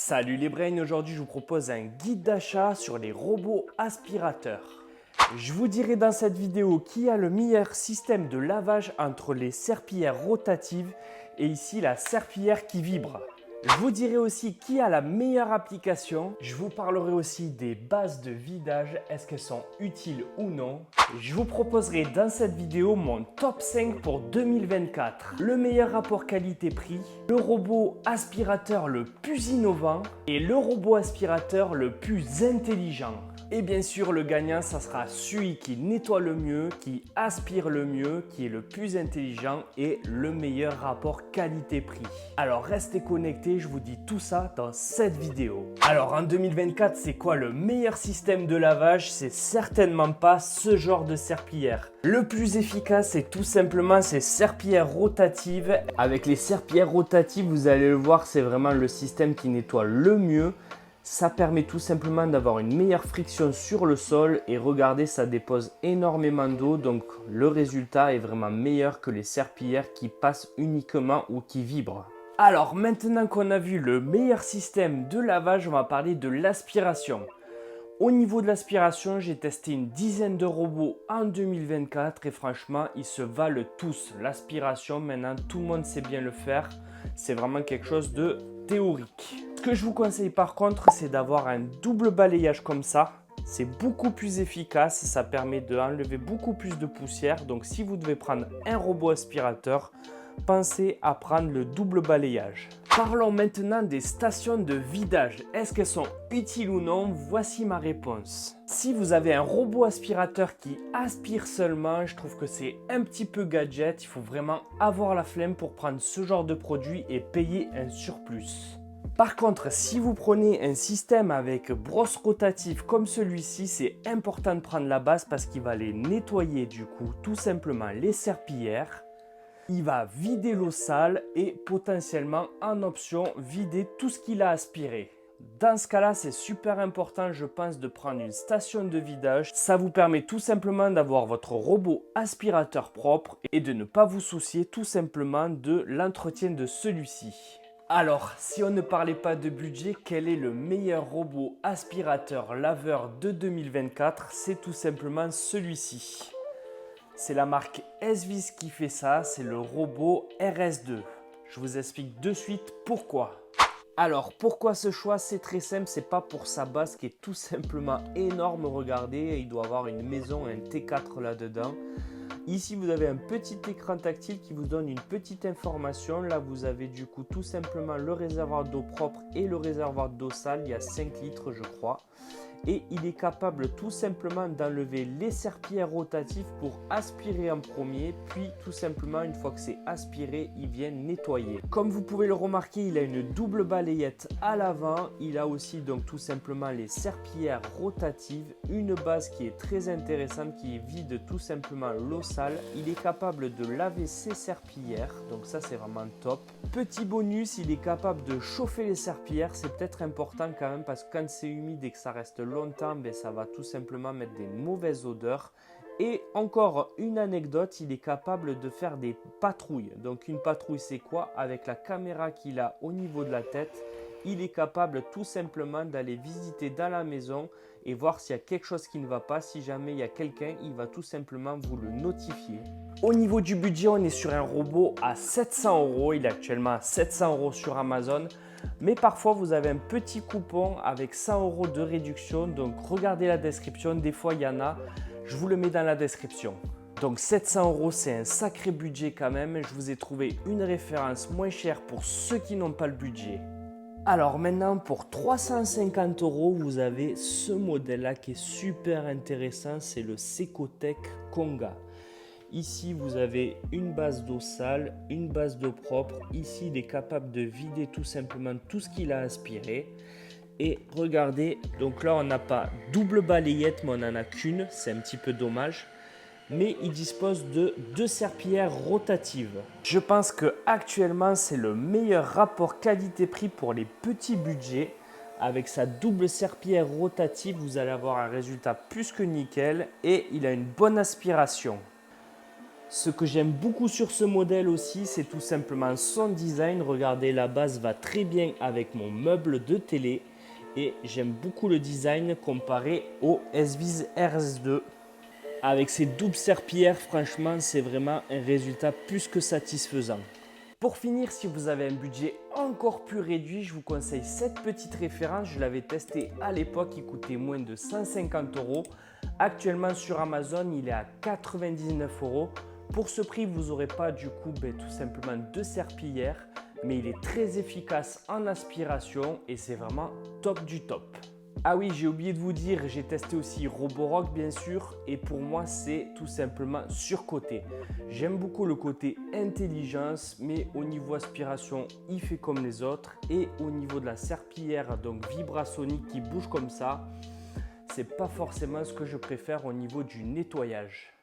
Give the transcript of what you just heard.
Salut les brains, aujourd'hui je vous propose un guide d'achat sur les robots aspirateurs. Je vous dirai dans cette vidéo qui a le meilleur système de lavage entre les serpillères rotatives et ici la serpillière qui vibre. Je vous dirai aussi qui a la meilleure application. Je vous parlerai aussi des bases de vidage, est-ce qu'elles sont utiles ou non. Je vous proposerai dans cette vidéo mon top 5 pour 2024. Le meilleur rapport qualité-prix, le robot aspirateur le plus innovant et le robot aspirateur le plus intelligent. Et bien sûr, le gagnant, ça sera celui qui nettoie le mieux, qui aspire le mieux, qui est le plus intelligent et le meilleur rapport qualité-prix. Alors restez connectés, je vous dis tout ça dans cette vidéo. Alors en 2024, c'est quoi le meilleur système de lavage? C'est certainement pas ce genre de serpillière. Le plus efficace, c'est tout simplement ces serpillères rotatives. Avec les serpillères rotatives, vous allez le voir, c'est vraiment le système qui nettoie le mieux. Ça permet tout simplement d'avoir une meilleure friction sur le sol et regardez, ça dépose énormément d'eau, donc le résultat est vraiment meilleur que les serpillières qui passent uniquement ou qui vibrent. Alors maintenant qu'on a vu le meilleur système de lavage, on va parler de l'aspiration. Au niveau de l'aspiration, j'ai testé une dizaine de robots en 2024 et franchement, ils se valent tous. L'aspiration, maintenant, tout le monde sait bien le faire. C'est vraiment quelque chose de théorique. Ce que je vous conseille par contre, c'est d'avoir un double balayage comme ça. C'est beaucoup plus efficace, ça permet d'enlever beaucoup plus de poussière. Donc si vous devez prendre un robot aspirateur, pensez à prendre le double balayage. Parlons maintenant des stations de vidage. Est-ce qu'elles sont utiles ou non? Voici ma réponse. Si vous avez un robot aspirateur qui aspire seulement, je trouve que c'est un petit peu gadget. Il faut vraiment avoir la flemme pour prendre ce genre de produit et payer un surplus. Par contre, si vous prenez un système avec brosse rotative comme celui-ci, c'est important de prendre la base parce qu'il va les nettoyer du coup tout simplement les serpillières. Il va vider l'eau sale et potentiellement en option vider tout ce qu'il a aspiré. Dans ce cas-là, c'est super important, je pense, de prendre une station de vidage. Ça vous permet tout simplement d'avoir votre robot aspirateur propre et de ne pas vous soucier tout simplement de l'entretien de celui-ci. Alors, si on ne parlait pas de budget, quel est le meilleur robot aspirateur laveur de 2024? C'est tout simplement celui-ci. C'est la marque S-Vis qui fait ça, c'est le robot RS2. Je vous explique de suite pourquoi. Alors, pourquoi ce choix? C'est très simple, c'est pas pour sa base qui est tout simplement énorme, regardez, il doit avoir une maison, un T4 là-dedans. Ici, vous avez un petit écran tactile qui vous donne une petite information. Là, vous avez du coup tout simplement le réservoir d'eau propre et le réservoir d'eau sale. Il y a 5 litres, je crois. Et il est capable tout simplement d'enlever les serpillères rotatives pour aspirer en premier. Puis tout simplement, une fois que c'est aspiré, il vient nettoyer. Comme vous pouvez le remarquer, il a une double balayette à l'avant. Il a aussi donc tout simplement les serpillères rotatives. Une base qui est très intéressante, qui vide tout simplement l'eau sale. Il est capable de laver ses serpillières. Donc ça, c'est vraiment top. Petit bonus, il est capable de chauffer les serpillières. C'est peut-être important quand même parce que quand c'est humide et que ça reste longtemps, ça va tout simplement mettre des mauvaises odeurs. Et encore une anecdote, il est capable de faire des patrouilles. Donc une patrouille, c'est quoi? Avec la caméra qu'il a au niveau de la tête, il est capable tout simplement d'aller visiter dans la maison et voir s'il y a quelque chose qui ne va pas. Si jamais il y a quelqu'un, il va tout simplement vous le notifier. Au niveau du budget, on est sur un robot à 700 €. Il est actuellement à 700 € sur Amazon. Mais parfois, vous avez un petit coupon avec 100 € de réduction. Donc, regardez la description. Des fois, il y en a. Je vous le mets dans la description. Donc, 700 €, c'est un sacré budget quand même. Je vous ai trouvé une référence moins chère pour ceux qui n'ont pas le budget. Alors maintenant, pour 350 €, vous avez ce modèle-là qui est super intéressant. C'est le Secotech Konga. Ici, vous avez une base d'eau sale, une base d'eau propre. Ici, il est capable de vider tout simplement tout ce qu'il a aspiré. Et regardez, donc là, on n'a pas double balayette, mais on n'en a qu'une. C'est un petit peu dommage. Mais il dispose de 2 serpillières rotatives. Je pense qu'actuellement, c'est le meilleur rapport qualité-prix pour les petits budgets. Avec sa double serpillière rotative, vous allez avoir un résultat plus que nickel et il a une bonne aspiration. Ce que j'aime beaucoup sur ce modèle aussi, c'est tout simplement son design. Regardez, la base va très bien avec mon meuble de télé et j'aime beaucoup le design comparé au S-Vis RS2. Avec ces doubles serpillères, franchement, c'est vraiment un résultat plus que satisfaisant. Pour finir, si vous avez un budget encore plus réduit, je vous conseille cette petite référence. Je l'avais testé à l'époque, il coûtait moins de 150 €. Actuellement sur Amazon, il est à 99 €. Pour ce prix, vous n'aurez pas du coup tout simplement deux serpillères, mais il est très efficace en aspiration et c'est vraiment top du top. Ah oui, j'ai oublié de vous dire, j'ai testé aussi Roborock bien sûr et pour moi c'est tout simplement surcoté. J'aime beaucoup le côté intelligence, mais au niveau aspiration, il fait comme les autres et au niveau de la serpillière, donc vibrasonique qui bouge comme ça, c'est pas forcément ce que je préfère au niveau du nettoyage.